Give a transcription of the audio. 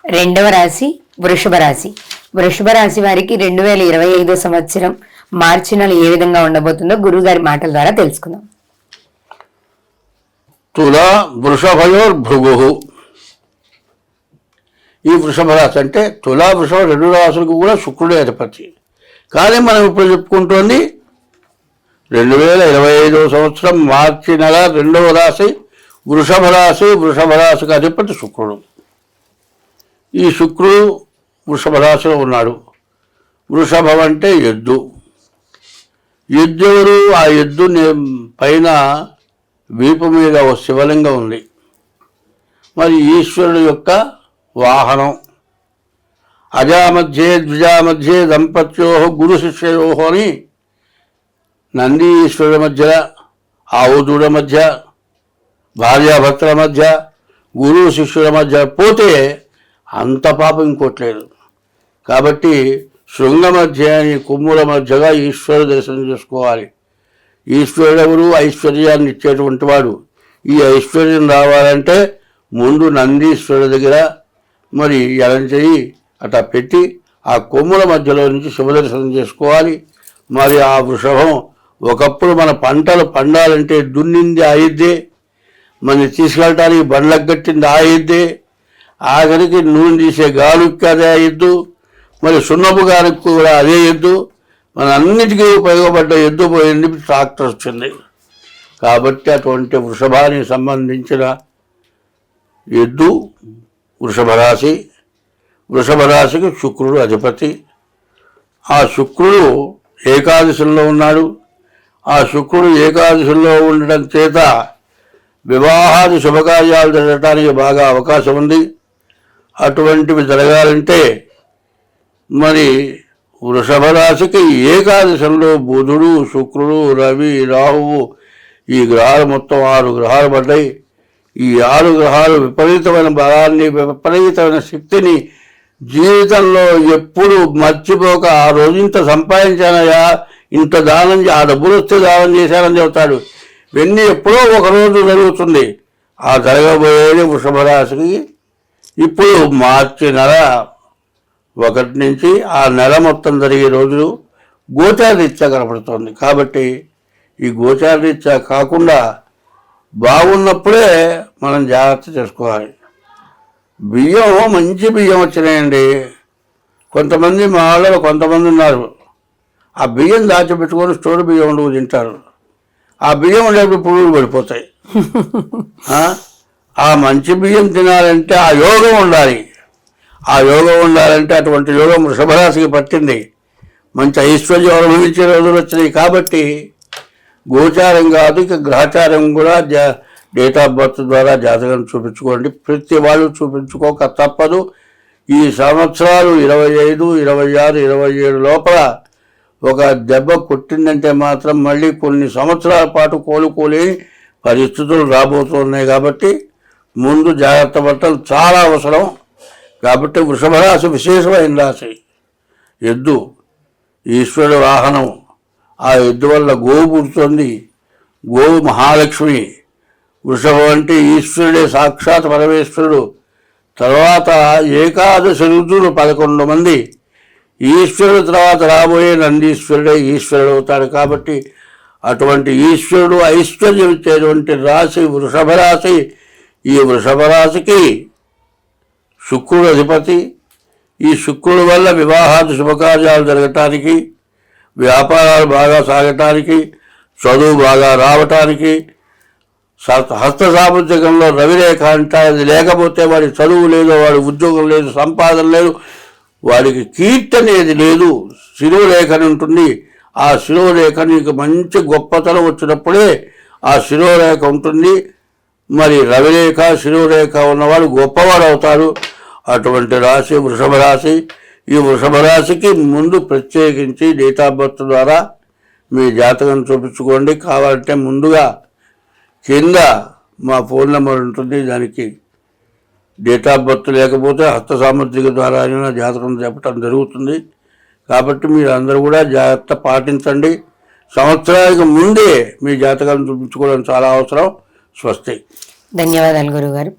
రెండవ రాశి వృషభ రాశి. వృషభ రాశి వారికి 2025 సంవత్సరం మార్చి నెల ఏ విధంగా ఉండబోతుందో గురువు గారి మాటల ద్వారా తెలుసుకుందాం. తులా వృషభయోర్భృగు. ఈ వృషభ రాశి అంటే తులా వృషభ రెండు రాశులకు కూడా శుక్రుడే అధిపతి. కానీ మనం ఇప్పుడు చెప్పుకుంటోంది 2025 సంవత్సరం మార్చి నెల రెండవ రాశి వృషభ రాశి. వృషభ రాశికి అధిపతి శుక్రుడు. ఈ శుక్రుడు వృషభ రాశిలో ఉన్నాడు. వృషభం అంటే ఎద్దు. ఎద్దువరు ఆ ఎద్దు పైన వీపు మీద ఓ శివలింగం ఉంది. మరి ఈశ్వరుడు యొక్క వాహనం. అజామధ్యే ద్విజామధ్యే దంపత్యో గురు శిష్యయో అని నంది ఈశ్వరుల మధ్య, ఆవు దూడ మధ్య, భార్యాభర్తల మధ్య, గురువు శిష్యుల మధ్య పోతే అంత పాపం ఇంకోట్లేదు. కాబట్టి శృంగ మధ్య కొమ్ముల మధ్యగా ఈశ్వరుడు దర్శనం చేసుకోవాలి. ఈశ్వరుడు ఎవరు? ఐశ్వర్యాన్ని ఇచ్చేటువంటి వాడు. ఈ ఐశ్వర్యం రావాలంటే ముందు నందీశ్వరుడి దగ్గర మరి ఎలంచెయ్యి అట్లా పెట్టి ఆ కొమ్ముల మధ్యలో నుంచి శివదర్శనం చేసుకోవాలి. మరి ఆ వృషభం ఒకప్పుడు మన పంటలు పండాలంటే దున్నింది ఆ ఎద్దే, మన తీసుకెళ్ళటానికి బండ్లకు కట్టింది ఆ ఎద్దే, ఆఖరికి నూనె తీసే గాలుకి అదే ఎద్దు, మరి సున్నపు గాలికి కూడా అదే ఎద్దు. మన అన్నిటికీ ఉపయోగపడ్డ ఎద్దు పోయింది, ట్రాక్టర్ వచ్చింది. కాబట్టి అటువంటి వృషభానికి సంబంధించిన ఎద్దు వృషభ రాశి. వృషభ రాశికి శుక్రుడు అధిపతి. ఆ శుక్రుడు ఏకాదశంలో ఉన్నాడు. ఆ శుక్రుడు ఏకాదశంలో ఉండడం చేత వివాహాది శుభకార్యాలు జరగటానికి బాగా అవకాశం ఉంది. అటువంటివి జరగాలంటే మరి వృషభ రాశికి ఏకాదశంలో బుధుడు, శుక్రుడు, రవి, రాహువు ఈ గ్రహాలు మొత్తం 6 గ్రహాలు పడ్డాయి. ఈ 6 గ్రహాలు విపరీతమైన బలాన్ని, విపరీతమైన శక్తిని జీవితంలో ఎప్పుడు మర్చిపోక ఆ రోజు ఇంత సంపాదించానయా, ఇంత దానం ఆ డబ్బులు వస్తే దానం చేశానని చెబుతాడు. ఇవన్నీ ఎప్పుడో ఒకరోజు జరుగుతుంది. ఆ జరగబోయేది వృషభ రాశికి ఇప్పుడు మార్చి నెల 1 నుంచి ఆ నెల మొత్తం జరిగే రోజులు గోచారరీత్యా కనపడుతుంది. కాబట్టి ఈ గోచారరీత్యా కాకుండా బాగున్నప్పుడే మనం జాగ్రత్త చేసుకోవాలి. బియ్యం మంచి బియ్యం వచ్చినాయండి. కొంతమంది మా వాళ్ళలో కొంతమంది ఉన్నారు, ఆ బియ్యం దాచిపెట్టుకొని స్టోర్ బియ్యం వండుకు తింటారు. ఆ బియ్యం ఉండేప్పుడు పురుగులు పడిపోతాయి. ఆ మంచి బియ్యం తినాలంటే ఆ యోగం ఉండాలి. ఆ యోగం ఉండాలంటే అటువంటి యోగం వృషభ రాశికి పట్టింది. మంచి ఐశ్వర్యం అనుభవించే రోజులు వచ్చినాయి. కాబట్టి గోచారం కాదు, ఇక గ్రహచారం కూడా డేట్ ఆఫ్ బర్త్ ద్వారా జాతకం చూపించుకోండి. ప్రతి వాళ్ళు చూపించుకోక తప్పదు. ఈ సంవత్సరాలు 25, 26, 27 లోపల ఒక దెబ్బ కొట్టిందంటే మాత్రం మళ్ళీ కొన్ని సంవత్సరాల పాటు కోలుకోలేని పరిస్థితులు రాబోతున్నాయి. కాబట్టి ముందు జాగ్రత్త పడటం చాలా అవసరం. కాబట్టి వృషభ రాశి విశేషమైన రాశి. ఎద్దు ఈశ్వరుడు వాహనం. ఆ ఎద్దు వల్ల గోవు పుడుతుంది. గోవు మహాలక్ష్మి. వృషభం అంటే ఈశ్వరుడే, సాక్షాత్ పరమేశ్వరుడు. తర్వాత ఏకాదశి రుద్రులు 11 మంది. ఈశ్వరుడు తర్వాత రాబోయే నందీశ్వరుడే ఈశ్వరుడు అవుతాడు. కాబట్టి అటువంటి ఈశ్వరుడు ఐశ్వర్యం ఇచ్చేటువంటి రాశి వృషభ రాశి. ఈ వృషభ రాశికి శుక్రుడు అధిపతి. ఈ శుక్రుడు వల్ల వివాహాది శుభకార్యాలు జరగటానికి, వ్యాపారాలు బాగా సాగటానికి, చదువు బాగా రావటానికి, హస్త సాముద్రికంలో రవిరేఖ అంటే అది లేకపోతే వాడి చదువు లేదు, వాడి ఉద్యోగం లేదు, సంపాదన లేదు, వాడికి కీర్తి అనేది లేదు. శిరోరేఖని ఉంటుంది. ఆ శిరోరేఖ నీకు మంచి గొప్పతనం వచ్చినప్పుడే ఆ శిరోరేఖ ఉంటుంది. మరి రవిరేఖ, శిరోరేఖ ఉన్నవాడు గొప్పవాడు అవుతాడు. అటువంటి రాశి వృషభ రాశి. ఈ వృషభ రాశికి ముందు ప్రత్యేకించి డేట్ ఆఫ్ బర్త్ ద్వారా మీ జాతకం చూపించుకోండి. కావాలంటే ముందుగా కింద మా ఫోన్ నెంబర్ ఉంటుంది, దానికి డేట్ ఆఫ్ బర్త్ లేకపోతే హస్త సాముద్రిక ద్వారా అయినా జాతకం చెప్పడం జరుగుతుంది. కాబట్టి మీరు అందరూ కూడా జాగ్రత్త పాటించండి. సంవత్సరానికి ముందే మీ జాతకాలను చూపించుకోవడం చాలా అవసరం. స్వస్తి. ధన్యవాదాలు గురుగారు.